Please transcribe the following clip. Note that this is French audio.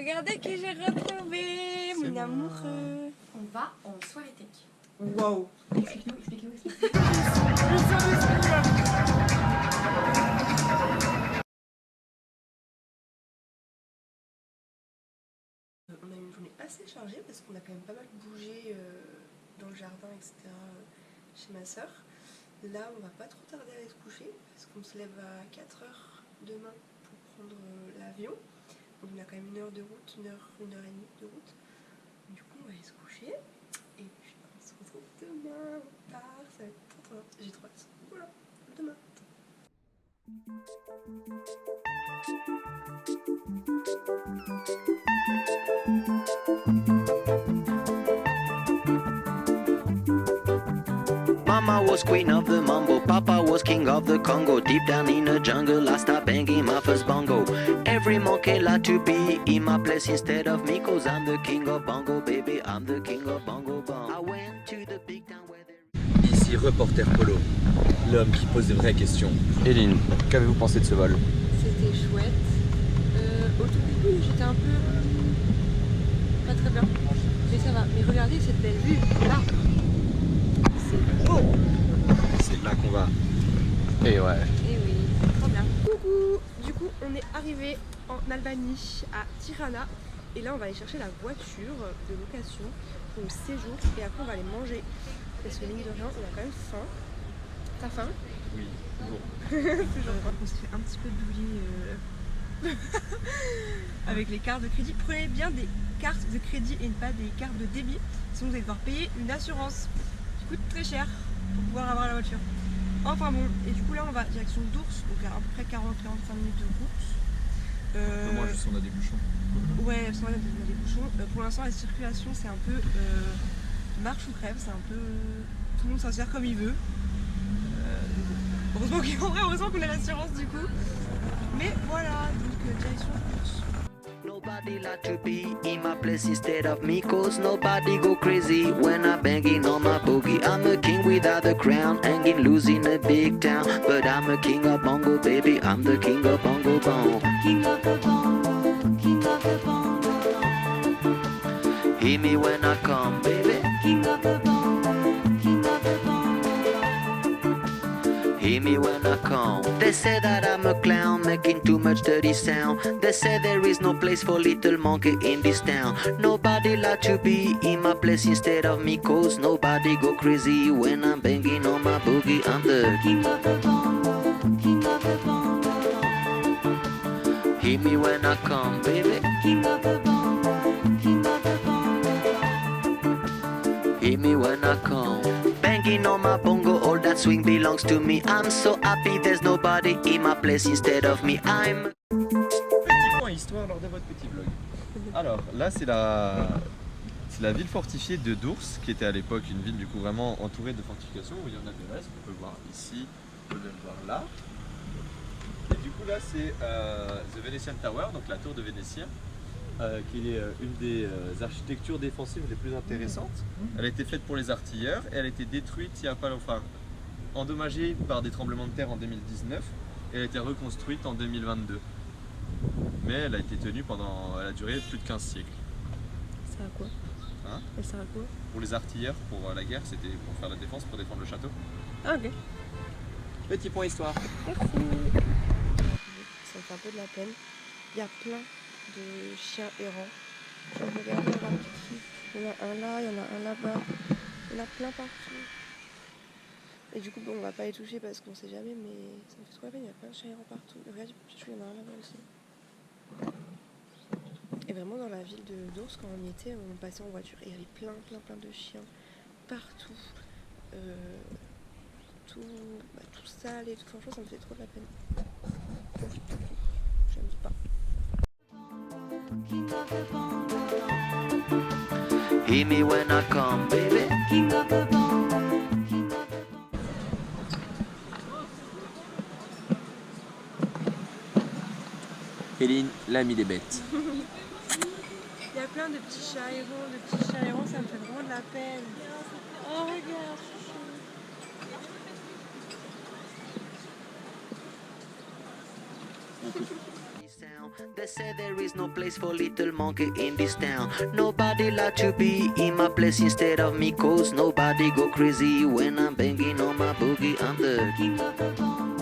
Regardez qui j'ai retrouvé, mon amoureux. On va en soirée tech. Wow. Explique-nous. On a une journée assez chargée parce qu'on a quand même pas mal bougé dans le jardin, etc. chez ma soeur. Là, on va pas trop tarder à aller se coucher parce qu'on se lève à 4h demain pour prendre l'avion. Donc on a quand même 1 heure de route, 1 heure et demie de route. Du coup, on va aller se coucher. Et puis, on se retrouve demain. On part, ça va être trop bien. J'ai trop hâte. Voilà, demain. Mama was queen of the mambo, Papa was king of the Congo. Deep down in the jungle, I started banging my first bongo. Every monkey like to be in my place instead of me, cause I'm the king of bongo, baby, I'm the king of bongo bong. I went to the big town where there... Ici, reporter Polo, l'homme qui pose de vraies questions. Eline, qu'avez-vous pensé de ce vol? C'était chouette. Au tout début, j'étais un peu... pas très bien. Mais ça va. Mais regardez cette belle vue, là. C'est beau. C'est là qu'on va. Et ouais. Et oui, c'est trop bien. Coucou. Du coup, on est arrivé en Albanie, à Tirana. Et là, on va aller chercher la voiture de location pour le séjour. Et après, on va aller manger. Parce que mine de rien, on a quand même faim. T'as faim? Oui, bon. Toujours pas. On se fait un petit peu douiller avec les cartes de crédit. Prenez bien des cartes de crédit et pas des cartes de débit. Sinon, vous allez devoir payer une assurance qui coûte très cher pour pouvoir avoir la voiture. Enfin bon, et du coup là on va direction d'Ours, donc à peu près 40-45 minutes de route. Moi juste on a des bouchons. Ouais, on a des bouchons. Pour l'instant la circulation c'est un peu marche ou crève, c'est un peu... tout le monde s'en sert comme il veut. Heureusement qu'on a l'assurance du coup. Mais voilà, donc direction d'Ours. Nobody like to be in my place instead of me, cause nobody go crazy when I'm banging on my boogie. I'm a king without a crown, hanging loose in a big town, but I'm a king of bongo, baby, I'm the king of bongo bong. King of the bongo, king of the bongo bong. Hear me when I come, baby. King of the bongo, king of the bongo bong. Hear me when I come. They say that I'm a clown, making too much dirty sound. They say there is no place for little monkey in this town. Nobody like to be in my place instead of me, cause nobody go crazy when I'm banging on my boogie. I'm the king of the bongo, king of the bongo bong. Hear me when I come, baby. King of the bongo, king of the bongo bong. Hear me when I come. Banging on my bongo, all that swing belongs to me. I'm so happy there's nobody in my place instead of me. I'm... Petit point histoire lors de votre petit vlog. Alors là c'est la ville fortifiée de Dours, qui était à l'époque une ville du coup vraiment entourée de fortifications, où il y en a des restes, on peut voir ici, on peut le voir là. Et du coup là c'est The Venetian Tower, donc la tour de Vénétie. Qui est une des architectures défensives les plus intéressantes. Elle a été faite pour les artilleurs et elle a été détruite il y a pas longtemps, endommagée par des tremblements de terre en 2019 et elle a été reconstruite en 2022. Mais elle a été tenue pendant, elle a duré plus de 15 siècles. Ça sert à quoi? Hein? Elle sert à quoi? Pour les artilleurs, pour la guerre, c'était pour faire la défense, pour défendre le château. Ah ok. Petit point histoire. Merci. Ça me fait un peu de la peine. Il y a plein de chiens errants. Je regarde rapidement. Il y en a un là, il y en a un là-bas. Il y en a plein partout. Et du coup, bon, on va pas les toucher parce qu'on sait jamais, mais ça me fait trop la peine. Il y a plein de chiens errants partout. Regarde, il y en a un là-bas aussi. Et vraiment, dans la ville d'Ours, quand on y était, on passait en voiture et il y avait plein de chiens partout. Tout sale et tout. Franchement, ça me fait trop de la peine. J'aime pas. King of the bongo. Hear me when I come, baby. King of the bongo. King of the bongo. Eline, l'ami des bêtes. Il y a plein de petits chats errants, ça me fait vraiment de la peine. Oh regarde, chouchou. They say there is no place for little monkey in this town. Nobody like to be in my place instead of me, cause nobody go crazy when I'm banging on my boogie. I'm the king of the bongo.